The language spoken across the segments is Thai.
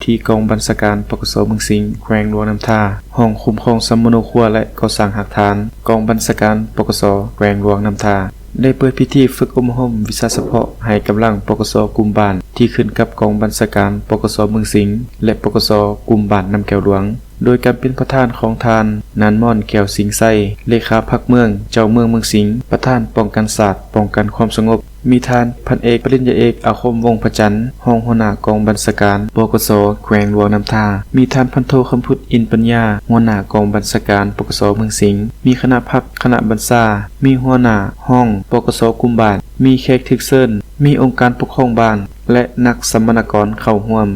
ที่กองบัญชาการปกสเมืองสิงห์แขวงหลวงน้ำท่าห้องคุ้มครองสัมมโนครัวและก่อสร้างหักฐานกองบัญชาการปกสแขวงหลวงน้ำท่าได้เปิดพิธีฝึกอบรมวิชาเฉพาะให้กำลังปกสกลุ่มบ้านที่ขึ้นกับกองบัญชาการปกสเมืองสิงห์และปกสกลุ่มบ้านน้ำแก้วหลวงโดยการเป็นประธานของทานนันม่อนแก้วสิงไส้เลขาพรรคเมืองเจ้าเมืองสิงห์ประธานป้องกันศาสตร์ป้องกันความสงบมีทานพันเอกปริญญาเอกอาคมวงศ์พระจันทร์ห้องหัวหน้ากองบัญชาการปกสแขวงหลวงน้ำท่ามีทานพันโทคำพุทธอินปัญญาหัวหน้ากองบัญชาการปกสเมืองสิงห์มีคณะพักคณะบัญชามีหัวหน้าห้องปกสกลุ่มบ้านมีแขกทึกเซินมีองค์การปกครองบ้านและนักสัมมนากรเข้าร่วม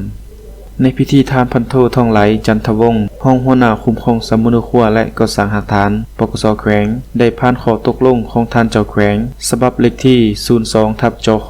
ในพิธีทานพันโททองไหลจันทวงศ์ห้องหัวหน้าคุ้มครองสัมมโนครัวและก่อสร้างหักฐานปกสแขวงได้ผ่านขอตกลงของทานเจ้าแขวงฉบับเลขที่02/จข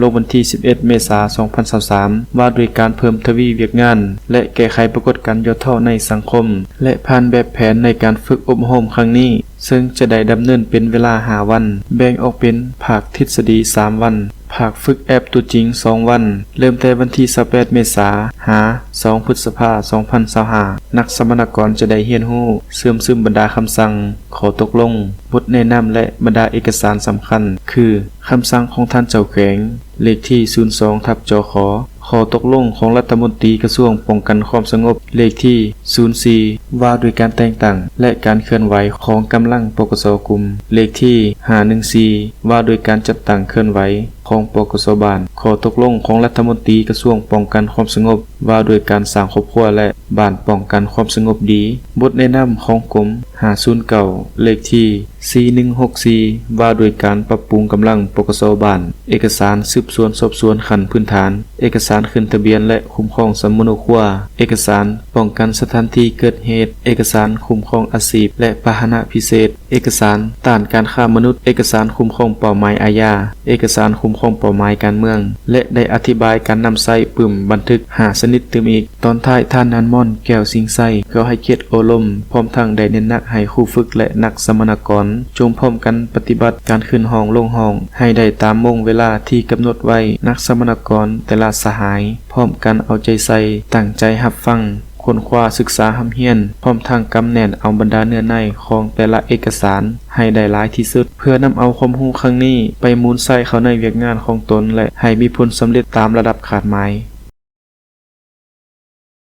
ลงวันที่11 เมษายน 2023ว่าด้วยการเพิ่มทวีเวียกงานและแก้ไขปรากฏการณ์ย่อท่อในสังคมและผ่านแบบแผนในการฝึกอบรมครั้งนี้ซึ่งจะได้ดำเนินเป็นเวลา5วันแบ่งออกเป็นภาคทฤษฎี3วันภาคฝึกแอปตัวจริง2วันเริ่มแต่วันที่18 เมษายนหา2 พฤษภาคม 2025นักสัมมนากรจะได้เรียนรู้เสื่อมซึมบรรดาคำสั่งขอตกลงบทแนะนำและบรรดาเอกสารสำคัญคือคำสั่งของท่านเจ้าแขวงเลขที่02/จขขอตกลงของรัฐมนตรีกระทรวงป้องกันความสงบเลขที่04ว่าด้วยการแต่งตั้งและการเคลื่อนไหวของกำลังปกสกลุ่มเลขที่514ว่าด้วยการจัดตั้งเคลื่อนไหวของปกสบ้านขอตกลงของรัฐมนตรีกระทรวงป้องกันความสงบว่าด้วยการสร้างครอบครัวและบ้านป้องกันความสงบดีบทแนะนำของกรม509เลขที่4164ว่าด้วยการปรับปรุงกำลังปกสบ้านเอกสารสืบสวนสอบสวนขั้นพื้นฐานเอกสารขึ้นทะเบียนและคุ้มครองสัมมโนครัวเอกสารป้องกันสถานที่เกิดเหตุเอกสารคุ้มครองอาชีพและพาหนะพิเศษเอกสารต้านการฆ่ามนุษย์เอกสารคุ้มครองเป้าหมายอาญาเอกสารคุ้มครองเป้าหมายการเมืองและได้อธิบายการนำใช้ปึ่มบันทึก5ชนิดเติมอีกตอนท้ายท่านนันม่อนแก้วสิงไส้ก็ให้เกียรติโอลมพร้อมทั้งได้เน้นหนักให้ครูฝึกและนักสัมมนากรจงพร้อมกันปฏิบัติการขึ้นห้องลงห้องให้ได้ตามวงเวลาที่กำหนดไว้นักสัมมนากรแต่ละสหายพร้อมกันเอาใจใส่ตั้งใจรับฟังค้นคว้าศึกษาหำเฮียนพร้อมทางกำแหน่นเอาบรรดาเนื้อในของแต่ละเอกสารให้ได้หลายที่สุดเพื่อนำเอาความรู้ครั้งนี้ไปมูลใส่เข้าในเวียกงานของตนและให้มีผลสำเร็จตามระดับขาดหมาย